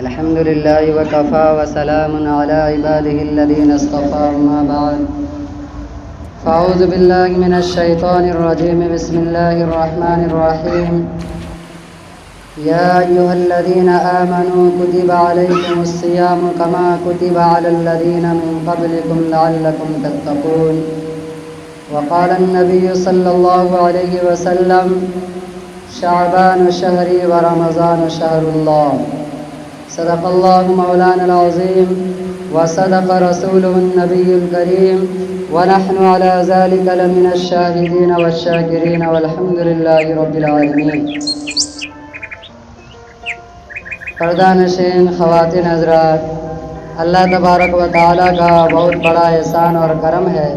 الحمد لله وكفى وسلام على عباده الذين اصطفى أما بعد فأعوذ بالله من الشيطان الرجيم بسم الله الرحمن الرحيم يا أيها الذين آمنوا كتب عليكم الصيام كما كتب على الذين من قبلكم لعلكم تتقون وقال النبي صلى الله عليه وسلم شعبان شهري ورمضان شهر الله صدق الله مولانا العظيم وصدق رسوله النبي الكريم ونحن على ذلك لمن الشاهدين والشاكرين والحمد لله رب العالمين۔ پردہ نشین خواتین حضرات، اللہ تبارک و تعالیٰ کا بہت بڑا احسان اور کرم ہے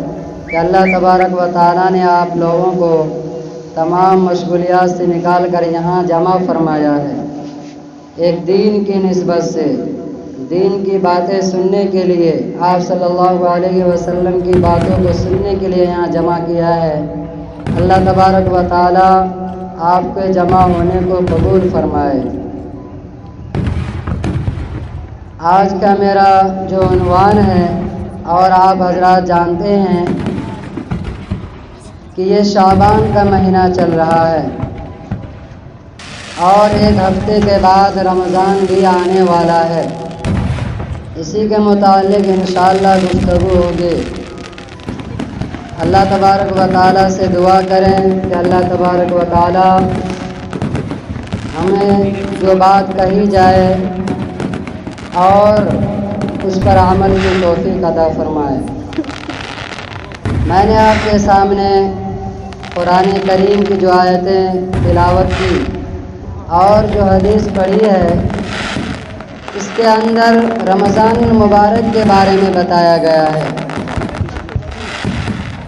کہ اللہ تبارک و تعالیٰ نے آپ لوگوں کو تمام مشغولیات سے نکال کر یہاں جمع فرمایا ہے، ایک دین کی نسبت سے دین کی باتیں سننے کے لیے، آپ صلی اللہ علیہ وسلم کی باتوں کو سننے کے لیے یہاں جمع کیا ہے۔ اللہ تبارک و تعالیٰ آپ کے جمع ہونے کو قبول فرمائے۔ آج کا میرا جو عنوان ہے، اور آپ حضرات جانتے ہیں کہ یہ شعبان کا مہینہ چل رہا ہے اور ایک ہفتے کے بعد رمضان بھی آنے والا ہے، اسی کے متعلق انشاءاللہ گفتگو ہوگی۔ اللہ تبارک و تعالیٰ سے دعا کریں کہ اللہ تبارک و تعالیٰ ہمیں جو بات کہی جائے اور اس پر عمل کی توفیق عطا فرمائے۔ میں نے آپ کے سامنے قرآن کریم کی جو آیتیں تلاوت کی اور جو حدیث پڑھی ہے، اس کے اندر رمضان المبارک کے بارے میں بتایا گیا ہے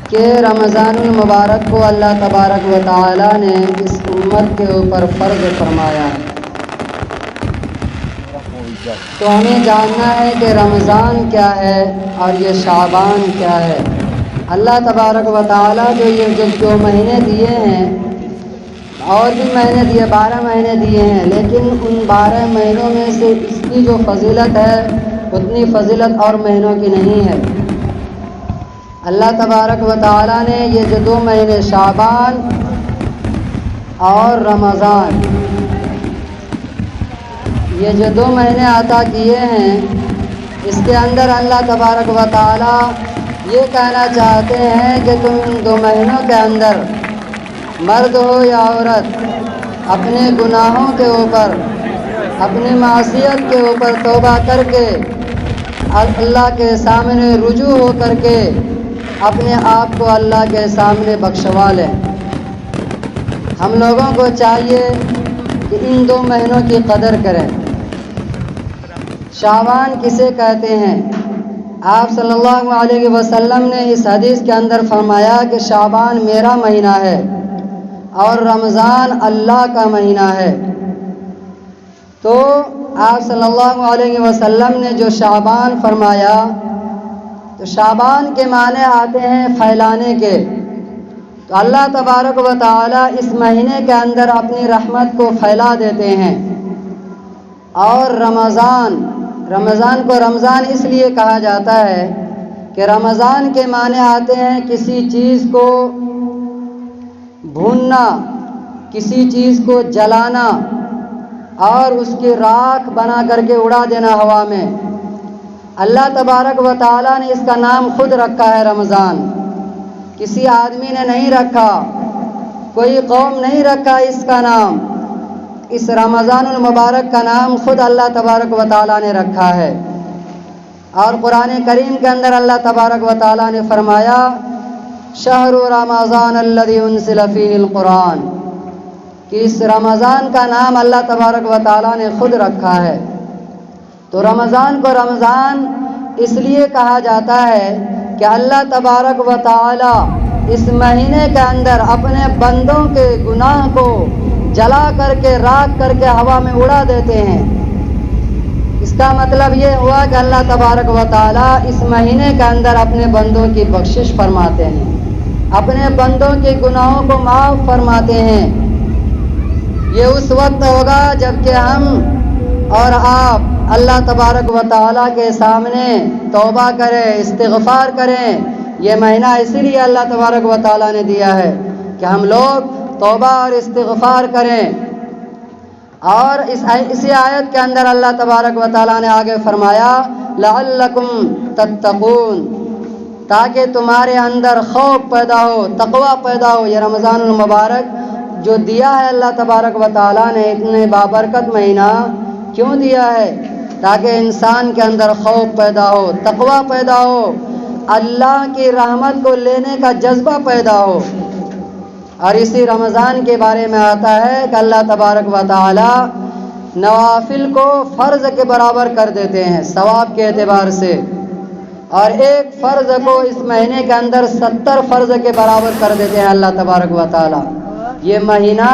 کہ رمضان المبارک کو اللہ تبارک و تعالیٰ نے اس امت کے اوپر فرض فرمایا ہے۔ تو ہمیں جاننا ہے کہ رمضان کیا ہے اور یہ شعبان کیا ہے۔ اللہ تبارک و تعالیٰ جو یہ جو مہینے دیے ہیں، اور بھی مہینے دیے، 12 مہینے دیے ہیں، لیکن ان 12 مہینوں میں سے اس کی جو فضیلت ہے اتنی فضیلت اور مہینوں کی نہیں ہے۔ اللہ تبارک و تعالیٰ نے یہ جو 2 مہینے شعبان اور رمضان، یہ جو 2 مہینے عطا کیے ہیں، اس کے اندر اللہ تبارک و تعالیٰ یہ کہنا چاہتے ہیں کہ تم ان 2 مہینوں کے اندر، مرد ہو یا عورت، اپنے گناہوں کے اوپر، اپنی معصیت کے اوپر توبہ کر کے اللہ کے سامنے رجوع ہو کر کے اپنے آپ کو اللہ کے سامنے بخشوا لیں۔ ہم لوگوں کو چاہیے کہ ان 2 مہینوں کی قدر کریں۔ شعبان کسے کہتے ہیں؟ آپ صلی اللہ علیہ وسلم نے اس حدیث کے اندر فرمایا کہ شعبان میرا مہینہ ہے اور رمضان اللہ کا مہینہ ہے۔ تو آپ صلی اللہ علیہ وسلم نے جو شعبان فرمایا، تو شعبان کے معنی آتے ہیں پھیلانے کے۔ تو اللہ تبارک و تعالیٰ اس مہینے کے اندر اپنی رحمت کو پھیلا دیتے ہیں۔ اور رمضان کو رمضان اس لیے کہا جاتا ہے کہ رمضان کے معنی آتے ہیں کسی چیز کو بھوننا، کسی چیز کو جلانا اور اس کی راکھ بنا کر کے اڑا دینا ہوا میں۔ اللہ تبارک و تعالیٰ نے اس کا نام خود رکھا ہے رمضان، کسی آدمی نے نہیں رکھا، کوئی قوم نہیں رکھا اس کا نام۔ اس رمضان المبارک کا نام خود اللہ تبارک و تعالیٰ نے رکھا ہے۔ اور قرآن کریم کے اندر اللہ تبارک و تعالیٰ نے فرمایا شہر رمضان الذی انزل فیہ القرآن، کہ اس رمضان کا نام اللہ تبارک و تعالیٰ نے خود رکھا ہے۔ تو رمضان کو رمضان اس لیے کہا جاتا ہے کہ اللہ تبارک و تعالیٰ اس مہینے کے اندر اپنے بندوں کے گناہ کو جلا کر کے، راکھ کر کے ہوا میں اڑا دیتے ہیں۔ اس کا مطلب یہ ہوا کہ اللہ تبارک و تعالیٰ اس مہینے کے اندر اپنے بندوں کی بخشش فرماتے ہیں، اپنے بندوں کے گناہوں کو معاف فرماتے ہیں۔ یہ اس وقت ہوگا جب کہ ہم اور آپ اللہ تبارک و تعالیٰ کے سامنے توبہ کریں، استغفار کریں۔ یہ مہینہ اسی لیے اللہ تبارک و تعالیٰ نے دیا ہے کہ ہم لوگ توبہ اور استغفار کریں۔ اور اسی آیت کے اندر اللہ تبارک و تعالیٰ نے آگے فرمایا لعلکم تتقون، تاکہ تمہارے اندر خوف پیدا ہو، تقوی پیدا ہو۔ یہ رمضان المبارک جو دیا ہے اللہ تبارک و تعالیٰ نے اتنے بابرکت مہینہ کیوں دیا ہے؟ تاکہ انسان کے اندر خوف پیدا ہو، تقوی پیدا ہو، اللہ کی رحمت کو لینے کا جذبہ پیدا ہو۔ اور اسی رمضان کے بارے میں آتا ہے کہ اللہ تبارک و تعالی نوافل کو فرض کے برابر کر دیتے ہیں ثواب کے اعتبار سے، اور ایک فرض کو اس مہینے کے اندر 70 فرض کے برابر کر دیتے ہیں اللہ تبارک و تعالی۔ یہ مہینہ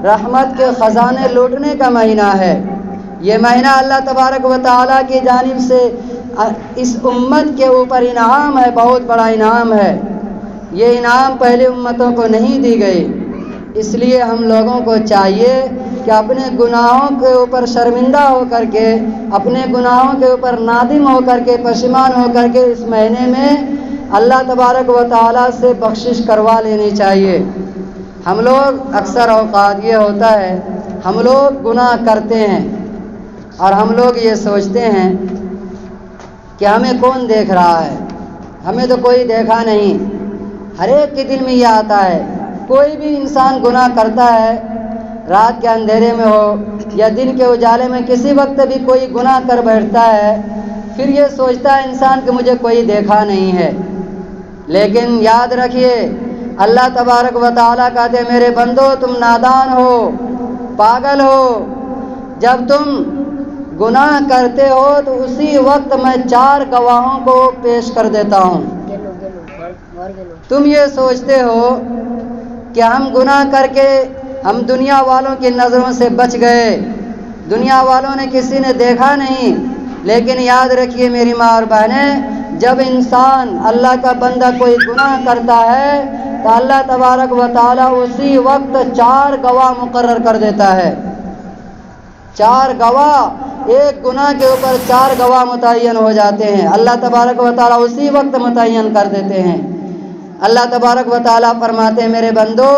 رحمت کے خزانے لوٹنے کا مہینہ ہے۔ یہ مہینہ اللہ تبارک و تعالی کی جانب سے اس امت کے اوپر انعام ہے، بہت بڑا انعام ہے۔ یہ انعام پہلے امتوں کو نہیں دی گئی، اس لیے ہم لوگوں کو چاہیے کہ اپنے گناہوں کے اوپر شرمندہ ہو کر کے، اپنے گناہوں کے اوپر نادم ہو کر کے، پشیمان ہو کر کے اس مہینے میں اللہ تبارک و تعالیٰ سے بخشش کروا لینی چاہیے۔ ہم لوگ اکثر اوقات یہ ہوتا ہے ہم لوگ گناہ کرتے ہیں اور ہم لوگ یہ سوچتے ہیں کہ ہمیں کون دیکھ رہا ہے، ہمیں تو کوئی دیکھا نہیں۔ ہر ایک کے دل میں یہ آتا ہے، کوئی بھی انسان گناہ کرتا ہے، رات کے اندھیرے میں ہو یا دن کے اجالے میں، کسی وقت بھی کوئی گناہ کر بیٹھتا ہے، پھر یہ سوچتا ہے انسان کہ مجھے کوئی دیکھا نہیں ہے۔ لیکن یاد رکھیے اللہ تبارک و تعالیٰ کہتے ہیں میرے بندو تم نادان ہو، پاگل ہو، جب تم گناہ کرتے ہو تو اسی وقت میں 4 گواہوں کو پیش کر دیتا ہوں۔ تم یہ سوچتے ہو کہ ہم گناہ کر کے ہم دنیا والوں کی نظروں سے بچ گئے، دنیا والوں نے کسی نے دیکھا نہیں، لیکن یاد رکھیے میری ماں اور بہنیں، جب انسان اللہ کا بندہ کوئی گناہ کرتا ہے تو اللہ تبارک و تعالیٰ اسی وقت 4 گواہ مقرر کر دیتا ہے۔ 4 گواہ، ایک گناہ کے اوپر 4 گواہ متعین ہو جاتے ہیں، اللہ تبارک و تعالیٰ اسی وقت متعین کر دیتے ہیں۔ اللہ تبارک و تعالیٰ فرماتے ہیں میرے بندو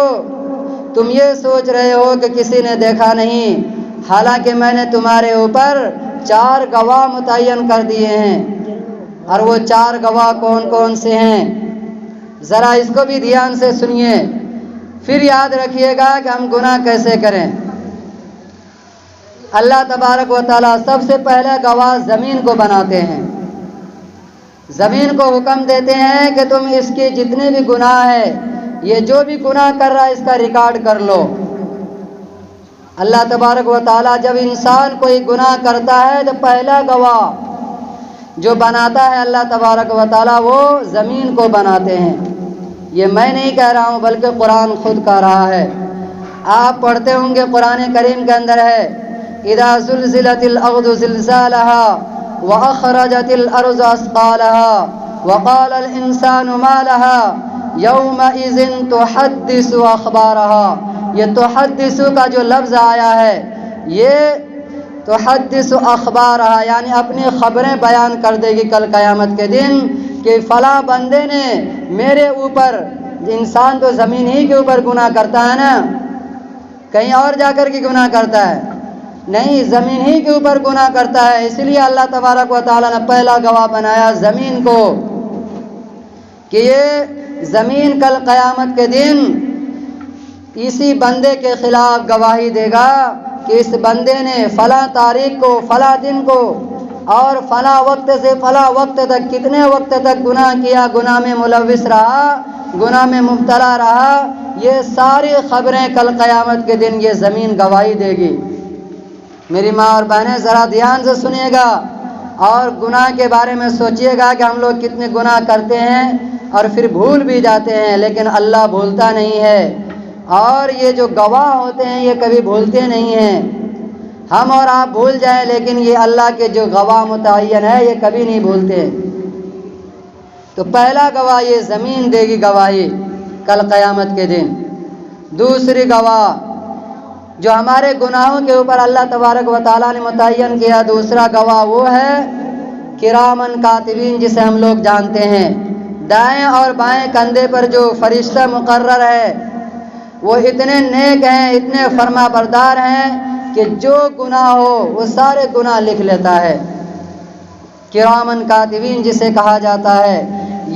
تم یہ سوچ رہے ہو کہ کسی نے دیکھا نہیں، حالانکہ میں نے تمہارے اوپر 4 گواہ متعین کر دیے ہیں۔ اور وہ 4 گواہ کون کون سے ہیں ذرا اس کو بھی دھیان سے سنیے، پھر یاد رکھیے گا کہ ہم گناہ کیسے کریں۔ اللہ تبارک و تعالیٰ سب سے پہلے گواہ زمین کو بناتے ہیں، زمین کو حکم دیتے ہیں کہ تم اس کے جتنے بھی گناہ ہیں، یہ جو بھی گناہ کر رہا ہے اس کا ریکارڈ کر لو۔ اللہ تبارک و تعالیٰ جب انسان کوئی گناہ کرتا ہے تو پہلا گواہ جو بناتا ہے اللہ تبارک و تعالیٰ وہ زمین کو بناتے ہیں۔ یہ میں نہیں کہہ رہا ہوں بلکہ قرآن خود کہہ رہا ہے۔ آپ پڑھتے ہوں گے قرآن کریم کے اندر ہے اذا زلزلت الارض زلزالها واخرجت الارض اثقالها وقال الانسان ما لها يومئذ تحدث اخبارها۔ یہ تحدث کا جو لفظ آیا ہے یہ تحدث اخبارها یعنی اپنی خبریں بیان کر دے گی کل قیامت کے دن کہ فلاں بندے نے میرے اوپر، انسان تو زمین ہی کے اوپر گناہ کرتا ہے نا، کہیں اور جا کر کے گناہ کرتا ہے نہیں، زمین ہی کے اوپر گناہ کرتا ہے۔ اس لیے اللہ تبارک و تعالیٰ نے پہلا گواہ بنایا زمین کو کہ یہ زمین کل قیامت کے دن اسی بندے کے خلاف گواہی دے گا کہ اس بندے نے فلاں تاریخ کو، فلاں دن کو اور فلاں وقت سے فلاں وقت تک کتنے وقت تک گناہ کیا، گناہ میں ملوث رہا، گناہ میں مبتلا رہا۔ یہ ساری خبریں کل قیامت کے دن یہ زمین گواہی دے گی۔ میری ماں اور بہنیں ذرا دھیان سے سنیے گا اور گناہ کے بارے میں سوچیے گا کہ ہم لوگ کتنے گناہ کرتے ہیں اور پھر بھول بھی جاتے ہیں، لیکن اللہ بھولتا نہیں ہے، اور یہ جو گواہ ہوتے ہیں یہ کبھی بھولتے نہیں ہیں۔ ہم اور آپ بھول جائیں لیکن یہ اللہ کے جو گواہ متعین ہے یہ کبھی نہیں بھولتے۔ تو پہلا گواہ یہ زمین دے گی گواہی کل قیامت کے دن۔ دوسری گواہ جو ہمارے گناہوں کے اوپر اللہ تبارک و تعالیٰ نے متعین کیا دوسرا گواہ وہ ہے کرامن کاتبین، جسے ہم لوگ جانتے ہیں۔ دائیں اور بائیں کندھے پر جو فرشتہ مقرر ہے وہ اتنے نیک ہیں، اتنے فرما بردار ہیں کہ جو گناہ ہو وہ سارے گناہ لکھ لیتا ہے۔ کرامن کاتبین جسے کہا جاتا ہے،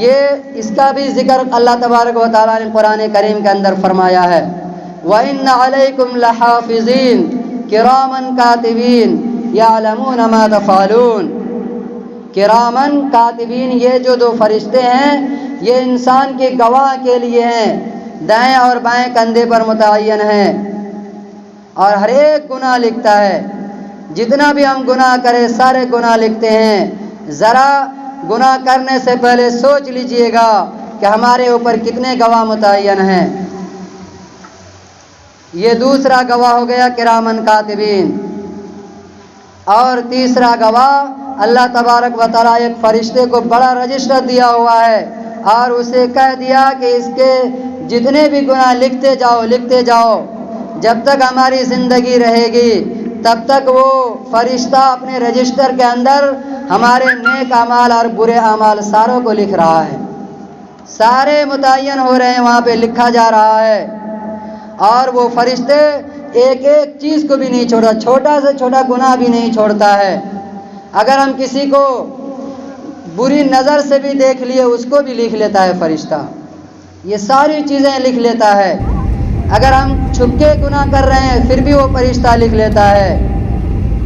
یہ اس کا بھی ذکر اللہ تبارک و تعالیٰ نے قرآن کریم کے اندر فرمایا ہے۔ وَإِنَّ عَلَيْكُمْ لَحَافِظِينَ كِرَامًا كَاتِبِينَ يَعْلَمُونَ مَا تَفْعَلُونَ۔ کرامن کاتبین، یہ جو دو فرشتے ہیں یہ انسان کے گواہ کے لیے ہیں، دائیں اور بائیں کندھے پر متعین ہیں اور ہر ایک گناہ لکھتا ہے۔ جتنا بھی ہم گناہ کریں سارے گناہ لکھتے ہیں۔ ذرا گناہ کرنے سے پہلے سوچ لیجئے گا کہ ہمارے اوپر کتنے گواہ متعین ہیں۔ یہ دوسرا گواہ ہو گیا کرامن کاتبین۔ اور تیسرا گواہ اللہ تبارک و تعالیٰ ایک فرشتے کو بڑا رجسٹر دیا ہوا ہے اور اسے کہہ دیا کہ اس کے جتنے بھی گناہ لکھتے جاؤ، جب تک ہماری زندگی رہے گی تب تک وہ فرشتہ اپنے رجسٹر کے اندر ہمارے نیک اعمال اور برے اعمال ساروں کو لکھ رہا ہے۔ سارے متعین ہو رہے ہیں، وہاں پہ لکھا جا رہا ہے۔ اور وہ فرشتے ایک ایک چیز کو بھی نہیں چھوڑتا، چھوٹا سے چھوٹا گناہ بھی نہیں چھوڑتا ہے۔ اگر ہم کسی کو بری نظر سے بھی دیکھ لیے اس کو بھی لکھ لیتا ہے فرشتہ، یہ ساری چیزیں لکھ لیتا ہے۔ اگر ہم چھپ کے گناہ کر رہے ہیں پھر بھی وہ فرشتہ لکھ لیتا ہے۔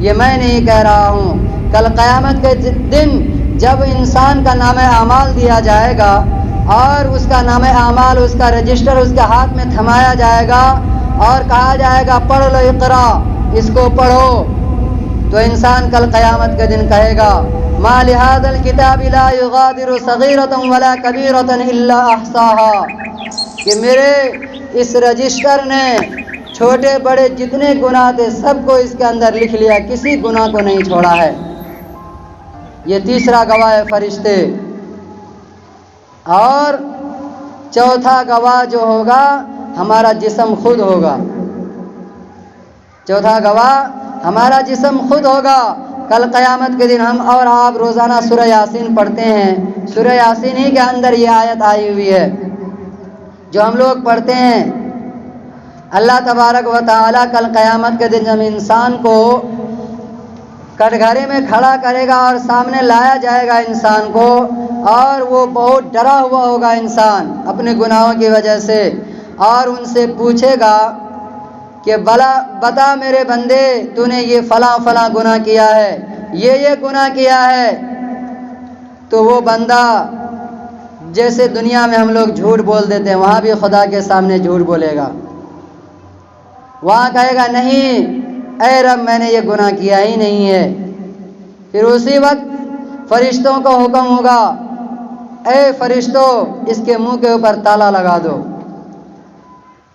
یہ میں نہیں کہہ رہا ہوں، کل قیامت کے دن جب انسان کا نام اعمال دیا جائے گا اور اس کا نام اعمال، اس کا رجسٹر اس کے ہاتھ میں تھمایا جائے گا اور کہا جائے گا پڑھ لو، اقرا، اس کو پڑھو، تو انسان کل قیامت کے دن کہے گا ما لهذا الكتاب لا يغادر صغيرة ولا كبيرة الا احصاها، کہ میرے اس رجسٹر نے چھوٹے بڑے جتنے گناہ تھے سب کو اس کے اندر لکھ لیا، کسی گناہ کو نہیں چھوڑا ہے۔ یہ تیسرا گواہ ہے فرشتے۔ اور چوتھا گواہ جو ہوگا ہمارا جسم خود ہوگا۔ چوتھا گواہ ہمارا جسم خود ہوگا۔ کل قیامت کے دن ہم اور آپ روزانہ سورہ یاسین پڑھتے ہیں، سورہ یاسین ہی کے اندر یہ آیت آئی ہوئی ہے جو ہم لوگ پڑھتے ہیں۔ اللہ تبارک و تعالیٰ کل قیامت کے دن جب انسان کو کٹگھرے میں کھڑا کرے گا اور سامنے لایا جائے گا انسان کو، اور وہ بہت ڈرا ہوا ہوگا انسان اپنے گناہوں کی وجہ سے، اور ان سے پوچھے گا کہ بتا میرے بندے تو نے یہ فلاں فلاں گناہ کیا ہے، یہ گناہ کیا ہے، تو وہ بندہ جیسے دنیا میں ہم لوگ جھوٹ بول دیتے ہیں وہاں بھی خدا کے سامنے جھوٹ بولے گا۔ وہاں کہے گا نہیں اے رب میں نے یہ گناہ کیا ہی نہیں ہے۔ پھر اسی وقت فرشتوں کو حکم ہوگا اے فرشتوں اس کے منہ کے اوپر تالا لگا دو۔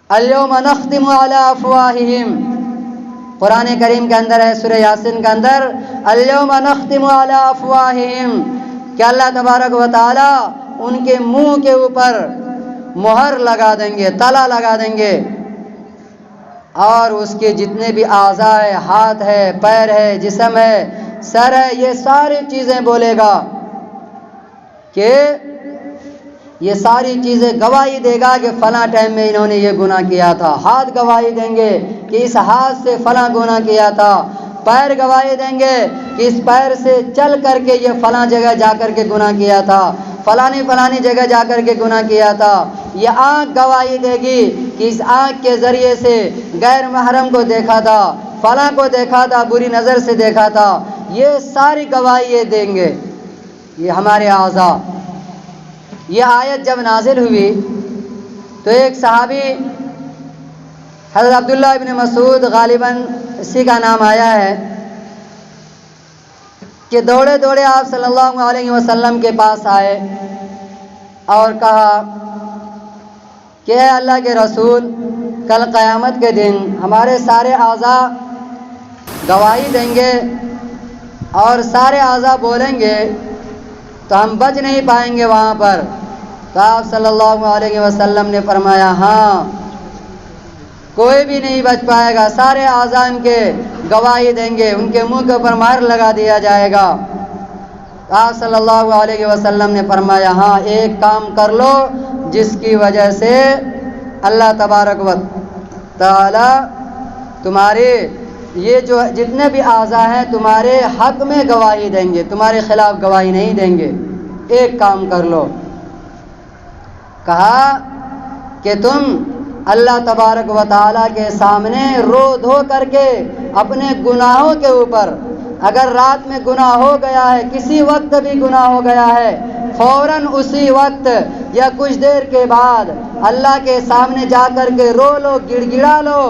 الیوم نختم علی افواہہم، قرآن کریم کے اندر ہے سورہ یاسین کے اندر الیوم نختم علی افواہہم، کہ اللہ تبارک و تعالی ان کے منہ کے اوپر مہر لگا دیں گے، تالا لگا دیں گے، اور اس کے جتنے بھی اعضاء ہے، ہاتھ ہے، پیر ہے، جسم ہے، سر ہے، یہ ساری چیزیں بولے گا کہ یہ ساری چیزیں گواہی دے گا کہ فلاں ٹائم میں انہوں نے یہ گناہ کیا تھا۔ ہاتھ گواہی دیں گے کہ اس ہاتھ سے فلاں گناہ کیا تھا، پیر گواہی دیں گے کہ اس پیر سے چل کر کے یہ فلاں جگہ جا کر کے گناہ کیا تھا، فلانی جگہ جا کر کے گناہ کیا تھا۔ یہ آنکھ گواہی دے گی کہ اس آنکھ کے ذریعے سے غیر محرم کو دیکھا تھا، فلاں کو دیکھا تھا، بری نظر سے دیکھا تھا۔ یہ ساری گواہی یہ دیں گے، یہ ہمارے اعضاء۔ یہ آیت جب نازل ہوئی تو ایک صحابی حضرت عبداللہ ابن مسعود، غالباً اسی کا نام آیا ہے، کہ دوڑے دوڑے آپ صلی اللہ علیہ وسلم کے پاس آئے اور کہا کہ اے اللہ کے رسول، کل قیامت کے دن ہمارے سارے اعضاء گواہی دیں گے اور سارے اعضاء بولیں گے تو ہم بچ نہیں پائیں گے وہاں پر۔ تو آپ صلی اللہ علیہ وسلم نے فرمایا ہاں، کوئی بھی نہیں بچ پائے گا، سارے اعضاء ان کے گواہی دیں گے، ان کے منہ کے اوپر مہر لگا دیا جائے گا۔ آپ صلی اللہ علیہ وسلم نے فرمایا ہاں ایک کام کر لو جس کی وجہ سے اللہ تبارک و تعالی تمہارے یہ جو جتنے بھی اعضاء ہیں تمہارے حق میں گواہی دیں گے، تمہارے خلاف گواہی نہیں دیں گے، ایک کام کر لو۔ کہا کہ تم اللہ تبارک و تعالیٰ کے سامنے رو دھو کر کے اپنے گناہوں کے اوپر، اگر رات میں گناہ ہو گیا ہے، کسی وقت بھی گناہ ہو گیا ہے، فوراً اسی وقت یا کچھ دیر کے بعد اللہ کے سامنے جا کر کے رو لو، گڑ گڑا لو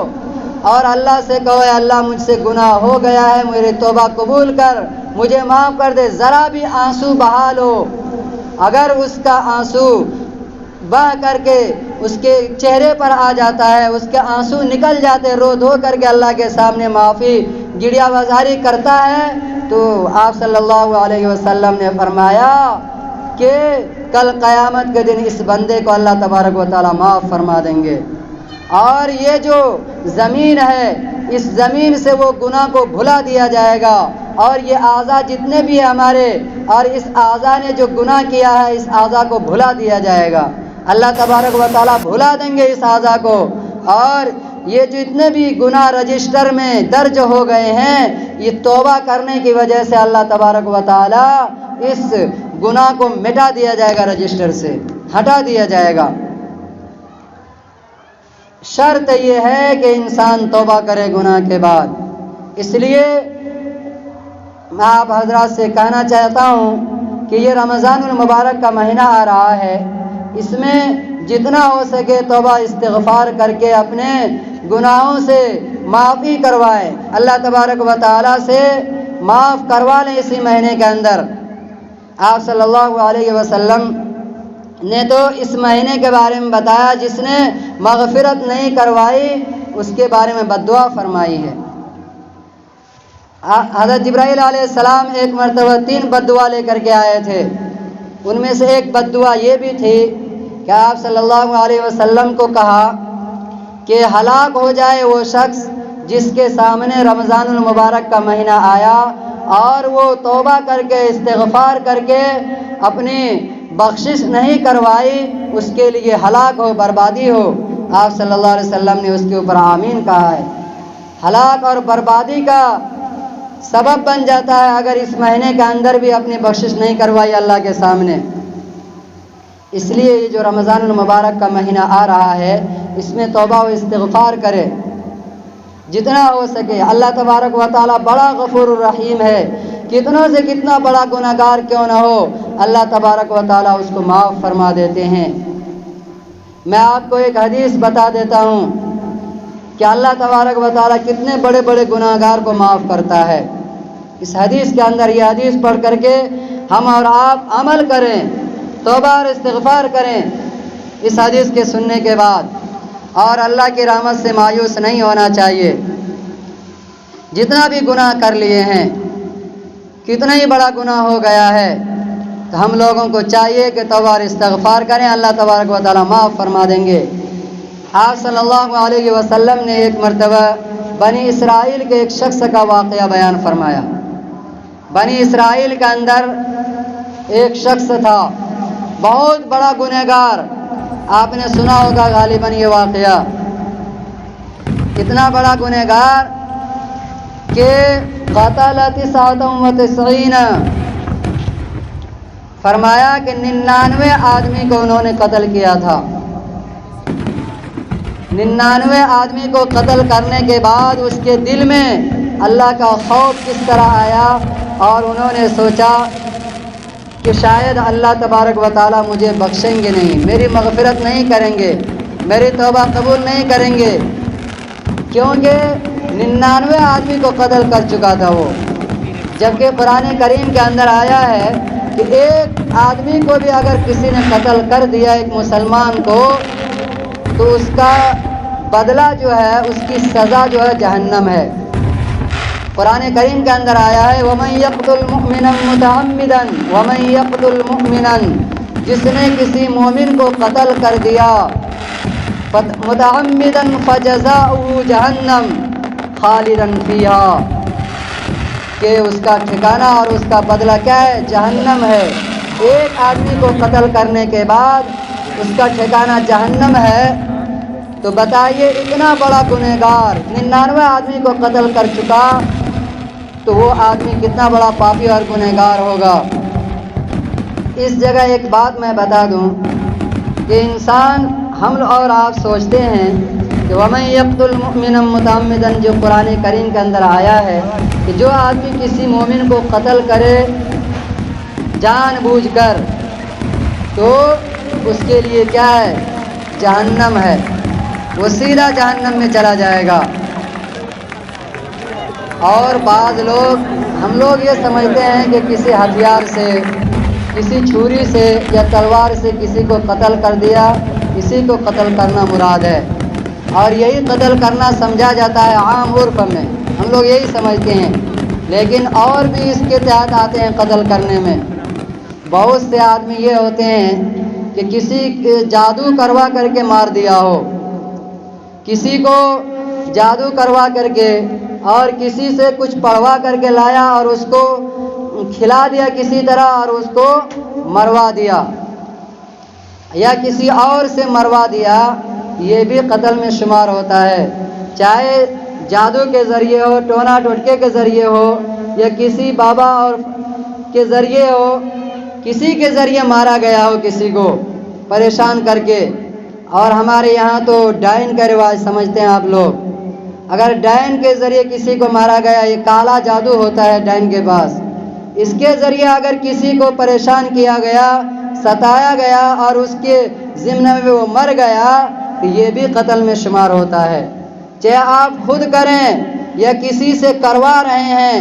اور اللہ سے کہو اے اللہ مجھ سے گناہ ہو گیا ہے، میری توبہ قبول کر، مجھے معاف کر دے، ذرا بھی آنسو بہا لو۔ اگر اس کا آنسو بہہ کر کے اس کے چہرے پر آ جاتا ہے، اس کے آنسو نکل جاتے، رو دھو کر کے اللہ کے سامنے معافی گڑیا بازاری کرتا ہے، تو آپ صلی اللہ علیہ وسلم نے فرمایا کہ کل قیامت کے دن اس بندے کو اللہ تبارک و تعالیٰ معاف فرما دیں گے۔ اور یہ جو زمین ہے اس زمین سے وہ گناہ کو بھلا دیا جائے گا، اور یہ اعضاء جتنے بھی ہیں ہمارے، اور اس اعضاء نے جو گناہ کیا ہے اس اعضاء کو بھلا دیا جائے گا، اللہ تبارک و تعالیٰ بھلا دیں گے اس اعضاء کو، اور یہ جتنے بھی گناہ رجسٹر میں درج ہو گئے ہیں یہ توبہ کرنے کی وجہ سے اللہ تبارک و تعالیٰ اس گناہ کو مٹا دیا جائے گا، رجسٹر سے ہٹا دیا جائے گا۔ شرط یہ ہے کہ انسان توبہ کرے گناہ کے بعد۔ اس لیے میں آپ حضرات سے کہنا چاہتا ہوں کہ یہ رمضان المبارک کا مہینہ آ رہا ہے، اس میں جتنا ہو سکے توبہ استغفار کر کے اپنے گناہوں سے معافی کروائیں، اللہ تبارک و تعالیٰ سے معاف کروا لیں اسی مہینے کے اندر۔ آپ صلی اللہ علیہ وسلم نے تو اس مہینے کے بارے میں بتایا جس نے مغفرت نہیں کروائی اس کے بارے میں بد دعا فرمائی ہے۔ حضرت جبرائیل علیہ السلام ایک مرتبہ 3 بد دعا لے کر کے آئے تھے، ان میں سے ایک بد دعا یہ بھی تھی کہ آپ صلی اللہ علیہ وسلم کو کہا کہ ہلاک ہو جائے وہ شخص جس کے سامنے رمضان المبارک کا مہینہ آیا اور وہ توبہ کر کے استغفار کر کے اپنی بخشش نہیں کروائی، اس کے لیے ہلاک ہو، بربادی ہو۔ آپ صلی اللہ علیہ وسلم نے اس کے اوپر آمین کہا ہے۔ ہلاک اور بربادی کا سبب بن جاتا ہے اگر اس مہینے کے اندر بھی اپنی بخشش نہیں کروائی اللہ کے سامنے۔ اس لیے یہ جو رمضان المبارک کا مہینہ آ رہا ہے اس میں توبہ و استغفار کرے جتنا ہو سکے۔ اللہ تبارک و تعالیٰ بڑا غفور الرحیم ہے، کتنوں سے کتنا بڑا گناہ گار کیوں نہ ہو اللہ تبارک و تعالیٰ اس کو معاف فرما دیتے ہیں۔ میں آپ کو ایک حدیث بتا دیتا ہوں کہ اللہ تبارک و تعالیٰ کتنے بڑے بڑے گناہ گار کو معاف کرتا ہے۔ اس حدیث کے اندر یہ حدیث پڑھ کر کے ہم اور آپ عمل کریں، توبہ اور استغفار کریں اس حدیث کے سننے کے بعد، اور اللہ کی رحمت سے مایوس نہیں ہونا چاہیے۔ جتنا بھی گناہ کر لیے ہیں، کتنا ہی بڑا گناہ ہو گیا ہے، تو ہم لوگوں کو چاہیے کہ توبہ اور استغفار کریں، اللہ تبارک و تعالیٰ معاف فرما دیں گے۔ آپ صلی اللہ علیہ وسلم نے ایک مرتبہ بنی اسرائیل کے ایک شخص کا واقعہ بیان فرمایا۔ بنی اسرائیل کے اندر ایک شخص تھا، بہت بڑا گنہگار، آپ نے سنا ہوگا غالباً یہ واقعہ۔ اتنا بڑا گنہگار کہ قتل 99 فرمایا کہ 99 آدمی کو انہوں نے قتل کیا تھا۔ 99 آدمی کو قتل کرنے کے بعد اس کے دل میں اللہ کا خوف کس طرح آیا، اور انہوں نے سوچا کہ شاید اللہ تبارک و تعالیٰ مجھے بخشیں گے نہیں، میری مغفرت نہیں کریں گے، میری توبہ قبول نہیں کریں گے، کیونکہ 99 آدمی کو قتل کر چکا تھا وہ۔ جبکہ قرآن کریم کے اندر آیا ہے کہ ایک آدمی کو بھی اگر کسی نے قتل کر دیا، ایک مسلمان کو، تو اس کا بدلہ جو ہے، اس کی سزا جو ہے جہنم ہے۔ قرآن کریم کے اندر آیا ہے وَمَن يَقْتُلْ مُؤْمِنًا مُتَعَمِّدًا وَمَن يَقْتُلْ مُؤْمِنًا، جس نے کسی مومن کو قتل کر دیا متعمدا فجزاؤہ جہنم خالدا فیہا، کہ اس کا ٹھکانہ اور اس کا بدلہ کیا ہے؟ جہنم ہے۔ ایک آدمی کو قتل کرنے کے بعد اس کا ٹھکانہ جہنم ہے، تو بتائیے اتنا بڑا گنہگار 99 آدمی کو قتل کر چکا، تو وہ آدمی کتنا بڑا پاپی اور گنہگار ہوگا۔ اس جگہ ایک بات میں بتا دوں کہ انسان، ہم اور آپ سوچتے ہیں کہ وَمَن يَقْتُلْ مُؤْمِنًا مُتَعَمِّدًا، جو قرآن کریم کے اندر آیا ہے کہ جو آدمی کسی مومن کو قتل کرے جان بوجھ کر، تو اس کے لیے کیا ہے؟ جہنم ہے، وہ سیدھا جہنم میں چلا جائے گا۔ اور بعض لوگ، ہم لوگ یہ سمجھتے ہیں کہ کسی ہتھیار سے، کسی چھری سے یا تلوار سے کسی کو قتل کر دیا، کسی کو قتل کرنا مراد ہے، اور یہی قتل کرنا سمجھا جاتا ہے عام عرف میں، ہم لوگ یہی سمجھتے ہیں۔ لیکن اور بھی اس کے تحت آتے ہیں قتل کرنے میں۔ بہت سے آدمی یہ ہوتے ہیں کہ کسی جادو کروا کر کے مار دیا ہو، کسی کو جادو کروا کر کے اور کسی سے کچھ پڑھوا کر کے لایا اور اس کو کھلا دیا کسی طرح اور اس کو مروا دیا، یا کسی اور سے مروا دیا، یہ بھی قتل میں شمار ہوتا ہے۔ چاہے جادو کے ذریعے ہو، ٹونا ٹوٹکے کے ذریعے ہو، یا کسی بابا اور کے ذریعے ہو، کسی کے ذریعے مارا گیا ہو کسی کو پریشان کر کے۔ اور ہمارے یہاں تو ڈائن کا رواج سمجھتے ہیں آپ لوگ، اگر ڈائن کے ذریعے کسی کو مارا گیا، یہ کالا جادو ہوتا ہے ڈائن کے پاس، اس کے ذریعے اگر کسی کو پریشان کیا گیا، ستایا گیا اور اس کے ضمن میں وہ مر گیا، تو یہ بھی قتل میں شمار ہوتا ہے۔ چاہے آپ خود کریں یا کسی سے کروا رہے ہیں،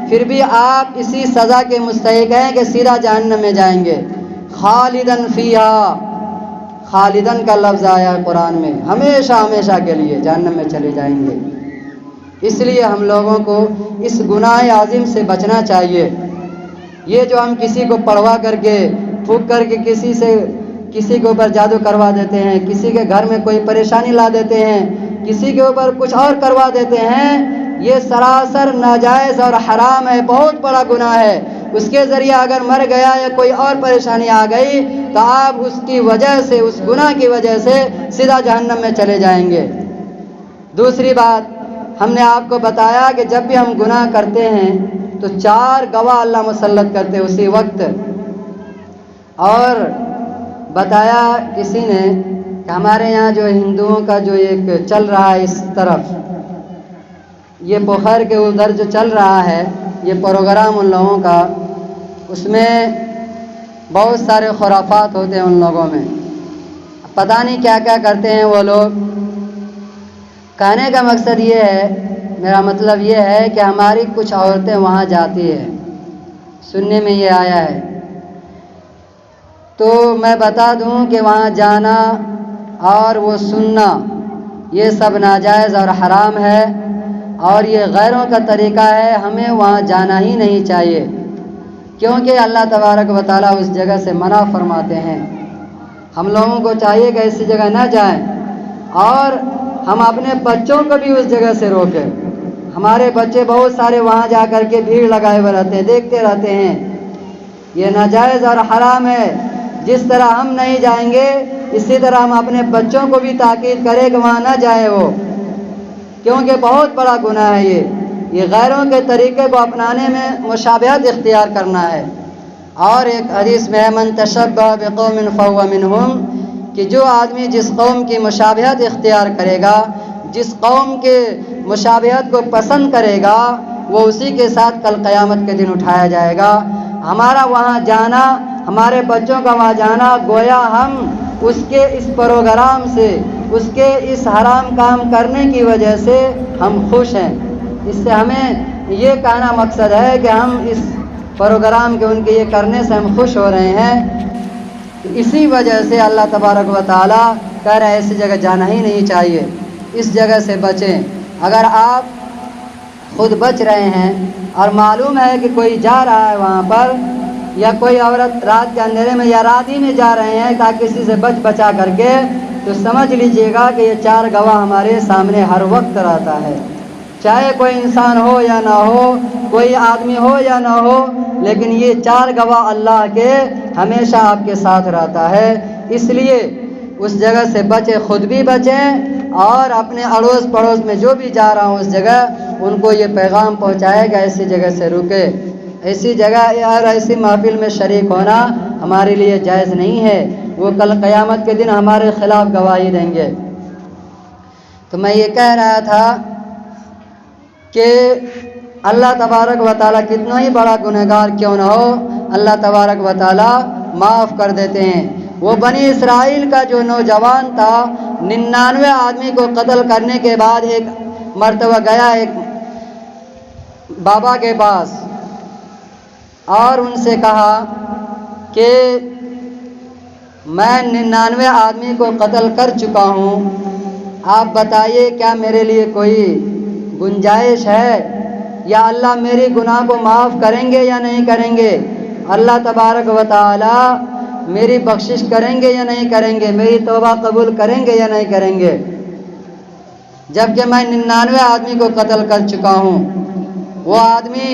پھر بھی آپ اسی سزا کے مستحق ہیں کہ سیدھا جہنم میں جائیں گے۔ خالدن فیہا، خالدن کا لفظ آیا ہے قرآن میں، ہمیشہ ہمیشہ کے لیے جہنم میں چلے جائیں گے۔ اس لیے ہم لوگوں کو اس گناہ عظیم سے بچنا چاہیے۔ یہ جو ہم کسی کو پڑھوا کر کے، پھونک کر کے کسی کے اوپر جادو کروا دیتے ہیں، کسی کے گھر میں کوئی پریشانی لا دیتے ہیں، کسی کے اوپر کچھ اور کروا دیتے ہیں، یہ سراسر ناجائز اور حرام ہے، بہت بڑا گناہ ہے۔ اس کے ذریعے اگر مر گیا یا کوئی اور پریشانی آ گئی تو آپ اس کی وجہ سے، اس گناہ کی وجہ سے سیدھا جہنم میں چلے جائیں گے۔ دوسری بات، ہم نے آپ کو بتایا کہ جب بھی ہم گناہ کرتے ہیں تو 4 گواہ اللہ مسلط کرتے اسی وقت۔ اور بتایا کسی نے کہ ہمارے یہاں جو ہندوؤں کا جو ایک چل رہا ہے اس طرف، یہ پوکھر کے ادھر جو چل رہا ہے یہ پروگرام ان لوگوں کا، اس میں بہت سارے خرافات ہوتے ہیں ان لوگوں میں، پتہ نہیں کیا کیا کرتے ہیں وہ لوگ۔ کہنے کا مقصد یہ ہے، میرا مطلب یہ ہے کہ ہماری کچھ عورتیں وہاں جاتی ہیں، سننے میں یہ آیا ہے، تو میں بتا دوں کہ وہاں جانا اور وہ سننا یہ سب ناجائز اور حرام ہے، اور یہ غیروں کا طریقہ ہے، ہمیں وہاں جانا ہی نہیں چاہیے، کیونکہ اللہ تبارک و تعالیٰ اس جگہ سے منع فرماتے ہیں۔ ہم لوگوں کو چاہیے کہ ایسی جگہ نہ جائیں، اور ہم اپنے بچوں کو بھی اس جگہ سے روکیں۔ ہمارے بچے بہت سارے وہاں جا کر کے بھیڑ لگائے ہوئے رہتے ہیں، دیکھتے رہتے ہیں، یہ ناجائز اور حرام ہے۔ جس طرح ہم نہیں جائیں گے، اسی طرح ہم اپنے بچوں کو بھی تاکید کریں کہ وہاں نہ جائے وہ، کیونکہ بہت بڑا گناہ ہے یہ غیروں کے طریقے کو اپنانے میں مشابہت اختیار کرنا ہے۔ اور ایک حدیث میں ہے من تشبہ بقوم فہو منہم، کہ جو آدمی جس قوم کی مشابہت اختیار کرے گا، جس قوم کے مشابہت کو پسند کرے گا، وہ اسی کے ساتھ کل قیامت کے دن اٹھایا جائے گا۔ ہمارا وہاں جانا، ہمارے بچوں کا وہاں جانا، گویا ہم اس کے اس پروگرام سے، اس کے اس حرام کام کرنے کی وجہ سے ہم خوش ہیں۔ اس سے ہمیں یہ کہنا مقصد ہے کہ ہم اس پروگرام کے ان کے یہ کرنے سے ہم خوش ہو رہے ہیں۔ اسی وجہ سے اللہ تبارک و تعالیٰ کہہ رہا ہے ایسی جگہ جانا ہی نہیں چاہیے، اس جگہ سے بچیں۔ اگر آپ خود بچ رہے ہیں اور معلوم ہے کہ کوئی جا رہا ہے وہاں پر، یا کوئی عورت رات کے اندھیرے میں یا رات ہی میں جا رہے ہیں تاکہ کسی سے بچا کر کے، تو سمجھ لیجئے گا کہ یہ 4 گواہ ہمارے سامنے ہر وقت رہتا ہے، چاہے کوئی انسان ہو یا نہ ہو، کوئی آدمی ہو یا نہ ہو، لیکن یہ 4 گواہ اللہ کے ہمیشہ آپ کے ساتھ رہتا ہے۔ اس لیے اس جگہ سے بچیں، خود بھی بچیں اور اپنے اڑوس پڑوس میں جو بھی جا رہا ہوں اس جگہ ان کو یہ پیغام پہنچائے گا ایسی جگہ سے رکے، ایسی جگہ اور ایسی محفل میں شریک ہونا ہمارے لیے جائز نہیں ہے، وہ کل قیامت کے دن ہمارے خلاف گواہی دیں گے۔ تو میں یہ کہہ رہا تھا کہ اللہ تبارک و تعالیٰ کتنا ہی بڑا گنہگار کیوں نہ ہو، اللہ تبارک و تعالیٰ معاف کر دیتے ہیں۔ وہ بنی اسرائیل کا جو نوجوان تھا 99 آدمی کو قتل کرنے کے بعد ایک مرتبہ گیا ایک بابا کے پاس اور ان سے کہا کہ میں 99 آدمی کو قتل کر چکا ہوں، آپ بتائیے کیا میرے لیے کوئی گنجائش ہے، یا اللہ میری گناہ کو معاف کریں گے یا نہیں کریں گے؟ اللہ تبارک و تعالی میری بخشش کریں گے یا نہیں کریں گے؟ میری توبہ قبول کریں گے یا نہیں کریں گے؟ جبکہ میں 99 آدمی کو قتل کر چکا ہوں۔ وہ آدمی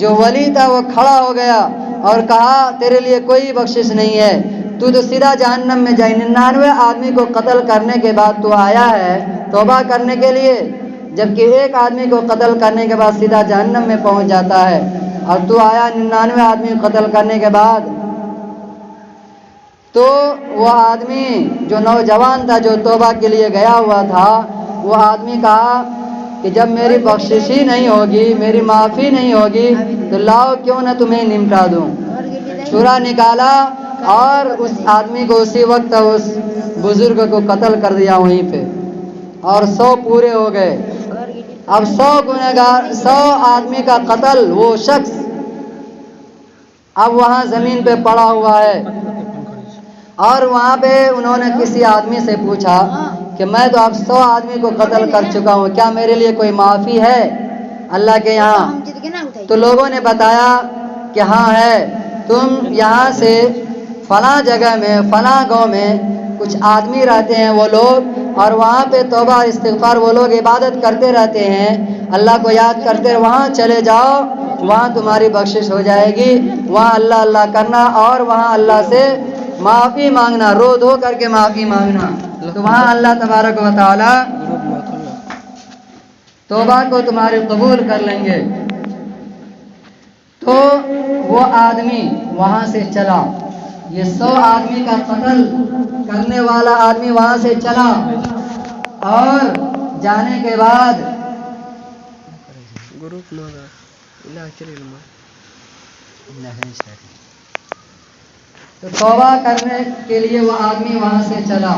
جو ولی تھا وہ کھڑا ہو گیا اور کہا تیرے لیے کوئی بخشش نہیں ہے، تو سیدھا جہنم میں جائے۔ 99 آدمی کو قتل کرنے کے بعد تو آیا ہے توبہ کرنے کے لیے، جبکہ ایک آدمی کو قتل کرنے کے بعد سیدھا جہنم میں پہنچ جاتا ہے، اور تو آیا 99 آدمی قتل کرنے کے بعد۔ تو وہ آدمی جو نوجوان تھا جو توبہ کے لیے گیا ہوا تھا، وہ آدمی کہا کہ جب میری بخشش ہی نہیں ہوگی، میری معافی نہیں ہوگی، تو لاؤ کیوں نہ تمہیں نمٹا دوں۔ چھرا نکالا اور اس آدمی کو اسی وقت اس بزرگ کو قتل کر دیا وہیں پہ، اور 100 پورے ہو گئے۔ اب 100 آدمی کا قتل، وہ شخص اب وہاں زمین پہ پڑا ہوا ہے، اور وہاں پہ انہوں نے کسی آدمی سے پوچھا کہ میں تو اب 100 آدمی کو قتل کر چکا ہوں، کیا میرے لیے کوئی معافی ہے اللہ کے یہاں؟ تو لوگوں نے بتایا کہ ہاں ہے، تم یہاں سے فلاں جگہ میں فلاں گاؤں میں کچھ آدمی رہتے ہیں وہ لوگ، اور وہاں پہ توبہ استغفار وہ لوگ عبادت کرتے رہتے ہیں، اللہ کو یاد کرتے، وہاں چلے جاؤ، وہاں تمہاری بخشش ہو جائے گی، وہاں اللہ اللہ کرنا اور وہاں اللہ سے معافی مانگنا، رو دھو کر کے معافی مانگنا، تو وہاں اللہ تبارک و تعالی توبہ کو تمہاری قبول کر لیں گے۔ تو وہ آدمی وہاں سے چلا، یہ 100 آدمی کا قتل کرنے والا آدمی وہاں سے چلا، اور جانے کے بعد تو توبہ کرنے کے لیے وہ آدمی وہاں سے چلا۔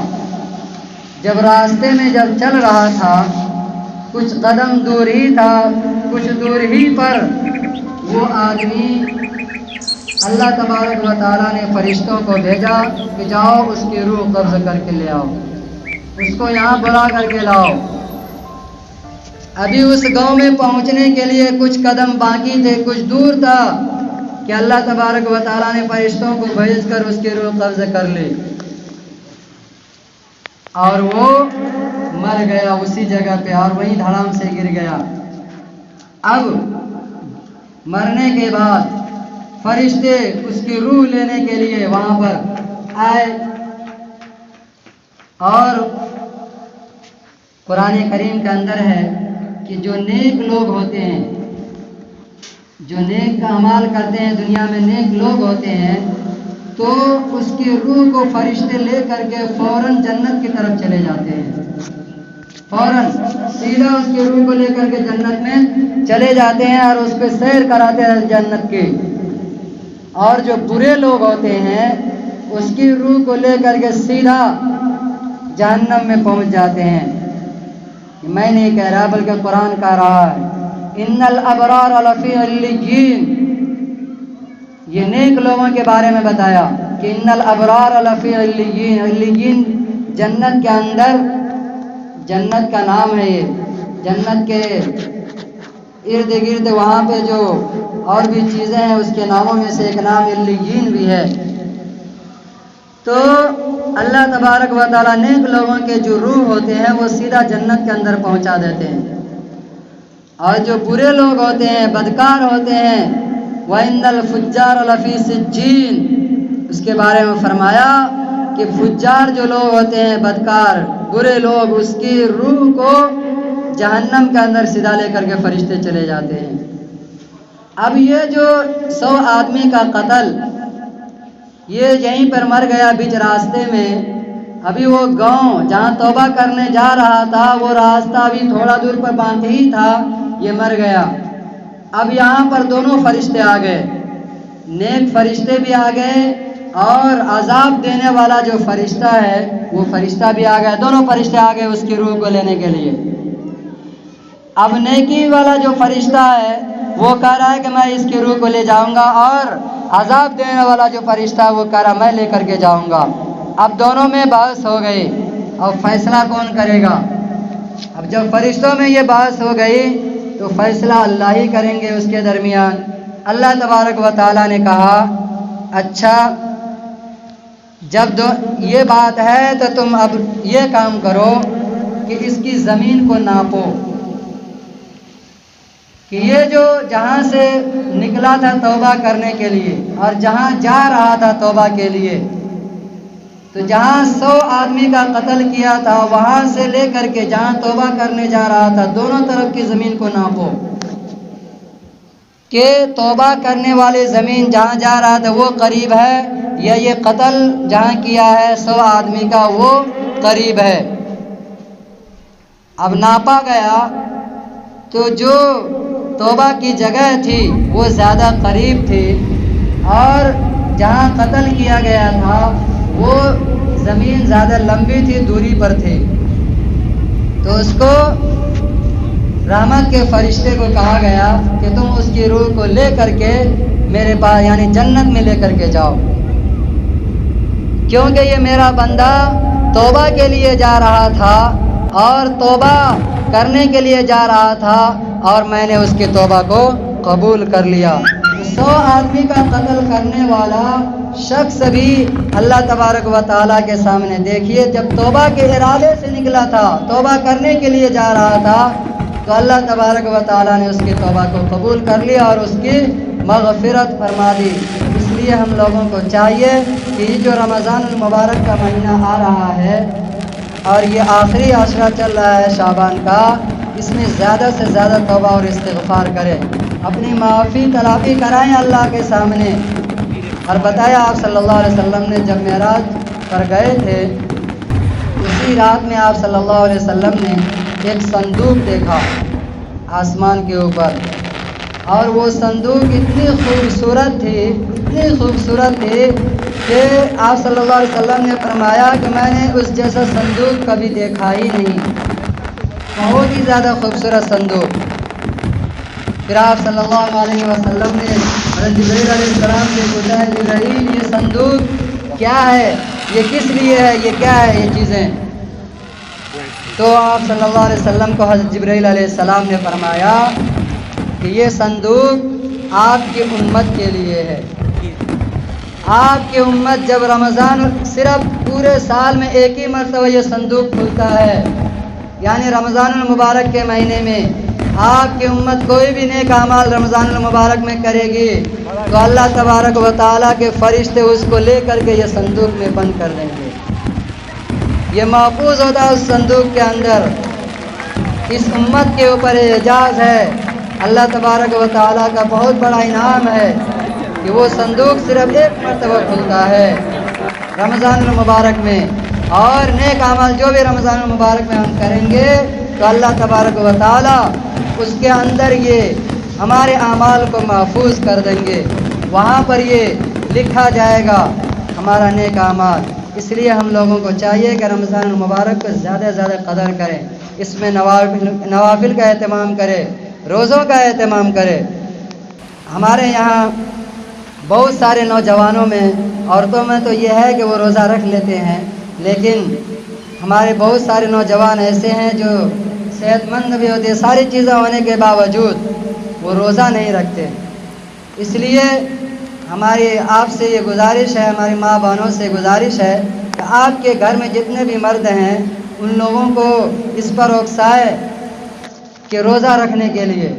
جب راستے میں جب چل رہا تھا، کچھ قدم دور ہی تھا، کچھ دور ہی پر وہ آدمی، اللہ تبارک و تعالیٰ نے فرشتوں کو بھیجا کہ جاؤ اس کی روح قبض کر کے لے آؤ، اس کو یہاں بلا کر کے لاؤ۔ ابھی اس گاؤں میں پہنچنے کے لیے کچھ قدم باقی تھے، کچھ دور تھا کہ اللہ تبارک و تعالیٰ نے فرشتوں کو بھیج کر اس کی روح قبض کر لی، اور وہ مر گیا اسی جگہ پہ، اور وہیں دھڑام سے گر گیا۔ اب مرنے کے بعد فرشتے اس کی روح لینے کے لیے وہاں پر آئے، اور قرآن کریم کے اندر ہے کہ جو نیک لوگ ہوتے ہیں، جو نیک اعمال کرتے ہیں، دنیا میں نیک لوگ ہوتے ہیں، تو اس کی روح کو فرشتے لے کر کے فوراً جنت کی طرف چلے جاتے ہیں، فوراً سیدھا اس کی روح کو لے کر کے جنت میں چلے جاتے ہیں اور اس پہ سیر کراتے ہیں جنت کی۔ اور جو برے لوگ ہوتے ہیں اس کی روح کو لے کر کے سیدھا جہنم میں پہنچ جاتے ہیں۔ میں نہیں کہہ رہا بلکہ قرآن کہہ رہا ہے، ان الابرار لفی علیین، یہ نیک لوگوں کے بارے میں بتایا کہ ان الابرار لفی علیین، علیین جنت کے اندر، جنت کا نام ہے یہ، جنت کے ارد گرد وہاں پہ جو اور بھی چیزیں ہیں اس کے ناموں میں سے ایک نام علیین بھی ہے۔ تو اللہ تبارک و تعالیٰ نیک لوگوں کے جو روح ہوتے ہیں وہ سیدھا جنت کے اندر پہنچا دیتے ہیں، اور جو برے لوگ ہوتے ہیں، بدکار ہوتے ہیں، وَإِنَّ الْفُجَّارَ لَفِي سِجِّينٍ، اس کے بارے میں فرمایا کہ فجار جو لوگ ہوتے ہیں، بدکار برے لوگ، اس کی روح کو جہنم کے اندر سیدھا لے کر کے فرشتے چلے جاتے ہیں۔ اب یہ جو 100 آدمی کا قتل، یہ یہیں پر مر گیا بیچ راستے میں۔ ابھی وہ گاؤں جہاں توبہ کرنے جا رہا تھا، وہ راستہ ابھی تھوڑا دور پر باقی ہی تھا، یہ مر گیا۔ اب یہاں پر دونوں فرشتے آ گئے، نیک فرشتے بھی آ گئے اور عذاب دینے والا جو فرشتہ ہے وہ فرشتہ بھی آ گیا، دونوں فرشتے آ گئے اس کی روح کو لینے کے لیے۔ اب نیکی والا جو فرشتہ ہے وہ کہہ رہا ہے کہ میں اس کی روح کو لے جاؤں گا، اور عذاب دینے والا جو فرشتہ ہے وہ کہہ رہا میں لے کر کے جاؤں گا۔ اب دونوں میں بحث ہو گئی، اور فیصلہ کون کرے گا؟ اب جب فرشتوں میں یہ بحث ہو گئی تو فیصلہ اللہ ہی کریں گے اس کے درمیان۔ اللہ تبارک و تعالیٰ نے کہا اچھا جب یہ بات ہے تو تم اب یہ کام کرو کہ اس کی زمین کو ناپو، کہ یہ جو جہاں سے نکلا تھا توبہ کرنے کے لیے اور جہاں جا رہا تھا توبہ کے لیے، تو جہاں 100 آدمی کا قتل کیا تھا وہاں سے لے کر کے جہاں توبہ کرنے جا رہا تھا دونوں طرف کی زمین کو ناپو، کہ توبہ کرنے والی زمین جہاں جا رہا تھا وہ قریب ہے یا یہ قتل جہاں کیا ہے 100 آدمی کا وہ قریب ہے۔ اب ناپا گیا تو جو توبہ کی جگہ تھی وہ زیادہ قریب تھی، اور جہاں قتل کیا گیا تھا وہ زمین زیادہ لمبی تھی، دوری پر تھی۔ تو اس کو رحمت کے فرشتے کو کہا گیا کہ تم اس کی روح کو لے کر کے میرے پاس یعنی جنت میں لے کر کے جاؤ، کیونکہ یہ میرا بندہ توبہ کے لیے جا رہا تھا اور توبہ کرنے کے لیے جا رہا تھا، اور میں نے اس کی توبہ کو قبول کر لیا۔ 100 آدمی کا قتل کرنے والا شخص بھی اللہ تبارک و تعالیٰ کے سامنے دیکھیے جب توبہ کے ارادے سے نکلا تھا، توبہ کرنے کے لیے جا رہا تھا، تو اللہ تبارک و تعالیٰ نے اس کی توبہ کو قبول کر لیا اور اس کی مغفرت فرما دی۔ اس لیے ہم لوگوں کو چاہیے کہ یہ جو رمضان المبارک کا مہینہ آ رہا ہے اور یہ آخری عشرہ چل رہا ہے شعبان کا، اس میں زیادہ سے زیادہ توبہ اور استغفار کریں، اپنی معافی تلافی کرائیں اللہ کے سامنے۔ اور بتایا آپ صلی اللہ علیہ وسلم نے جب معراج پر گئے تھے، اسی رات میں آپ صلی اللہ علیہ وسلم نے ایک صندوق دیکھا آسمان کے اوپر، اور وہ صندوق اتنی خوبصورت تھی کہ آپ صلی اللہ علیہ وسلم نے فرمایا کہ میں نے اس جیسا صندوق کبھی دیکھا ہی نہیں، بہت ہی زیادہ خوبصورت صندوق۔ پھر آپ صلی اللہ علیہ وسلم نے حضرت جبرائیل علیہ السلام سے پوچھا ہے جبرائیل یہ صندوق کیا ہے، یہ کس لیے ہے، یہ کیا ہے یہ چیزیں؟ تو آپ صلی اللہ علیہ وسلم کو حضرت جبرائیل علیہ السلام نے فرمایا کہ یہ صندوق آپ کی امت کے لیے ہے۔ آپ کی امت جب رمضان صرف پورے سال میں ایک ہی مرتبہ یہ صندوق کھلتا ہے، یعنی رمضان المبارک کے مہینے میں آپ کی امت کوئی بھی نیک اعمال رمضان المبارک میں کرے گی تو اللہ تبارک و تعالیٰ کے فرشتے اس کو لے کر کے یہ صندوق میں بند کر دیں گے۔ یہ محفوظ ہوتا ہے اس صندوق کے اندر۔ اس امت کے اوپر اعجاز ہے، اللہ تبارک و تعالیٰ کا بہت بڑا انعام ہے کہ وہ صندوق صرف ایک مرتبہ کھلتا ہے رمضان المبارک میں، اور نیک اعمال جو بھی رمضان المبارک میں ہم کریں گے تو اللہ تبارک و تعالیٰ اس کے اندر یہ ہمارے اعمال کو محفوظ کر دیں گے، وہاں پر یہ لکھا جائے گا ہمارا نیک اعمال۔ اس لیے ہم لوگوں کو چاہیے کہ رمضان المبارک کو زیادہ سے زیادہ قدر کریں، اس میں نوافل کا اہتمام کرے، روزوں کا اہتمام کرے۔ ہمارے یہاں بہت سارے نوجوانوں میں، عورتوں میں تو یہ ہے کہ وہ روزہ رکھ لیتے ہیں، لیکن ہمارے بہت سارے نوجوان ایسے ہیں جو صحت مند بھی ہوتے ہیں، ساری چیزیں ہونے کے باوجود وہ روزہ نہیں رکھتے۔ اس لیے ہماری آپ سے یہ گزارش ہے، ہماری ماں بہنوں سے گزارش ہے کہ آپ کے گھر میں جتنے بھی مرد ہیں ان لوگوں کو اس پر اکسائے کہ روزہ رکھنے کے لیے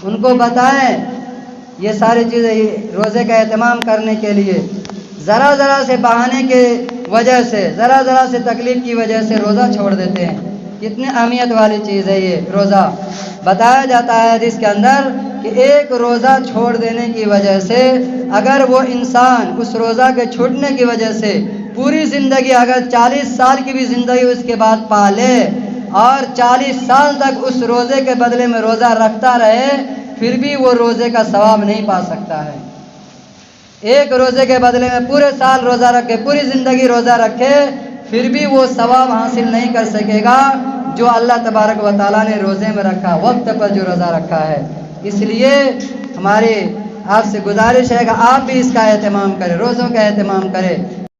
ان کو بتائیں یہ ساری چیزیں روزے کا اہتمام کرنے کے لیے۔ ذرا ذرا سے بہانے کے وجہ سے، ذرا ذرا سے تکلیف کی وجہ سے روزہ چھوڑ دیتے ہیں۔ کتنی اہمیت والی چیز ہے یہ روزہ۔ بتایا جاتا ہے حدیث کے اندر کہ ایک روزہ چھوڑ دینے کی وجہ سے اگر وہ انسان اس روزہ کے چھوٹنے کی وجہ سے پوری زندگی، اگر 40 سال کی بھی زندگی اس کے بعد پا لے اور 40 سال تک اس روزے کے بدلے میں روزہ رکھتا رہے، پھر بھی وہ روزے کا ثواب نہیں پا سکتا ہے۔ ایک روزے کے بدلے میں پورے سال روزہ رکھے، پوری زندگی روزہ رکھے، پھر بھی وہ ثواب حاصل نہیں کر سکے گا جو اللہ تبارک و تعالیٰ نے روزے میں رکھا، وقت پر جو روزہ رکھا ہے۔ اس لیے ہماری آپ سے گزارش ہے کہ آپ بھی اس کا اہتمام کریں، روزوں کا اہتمام کریں۔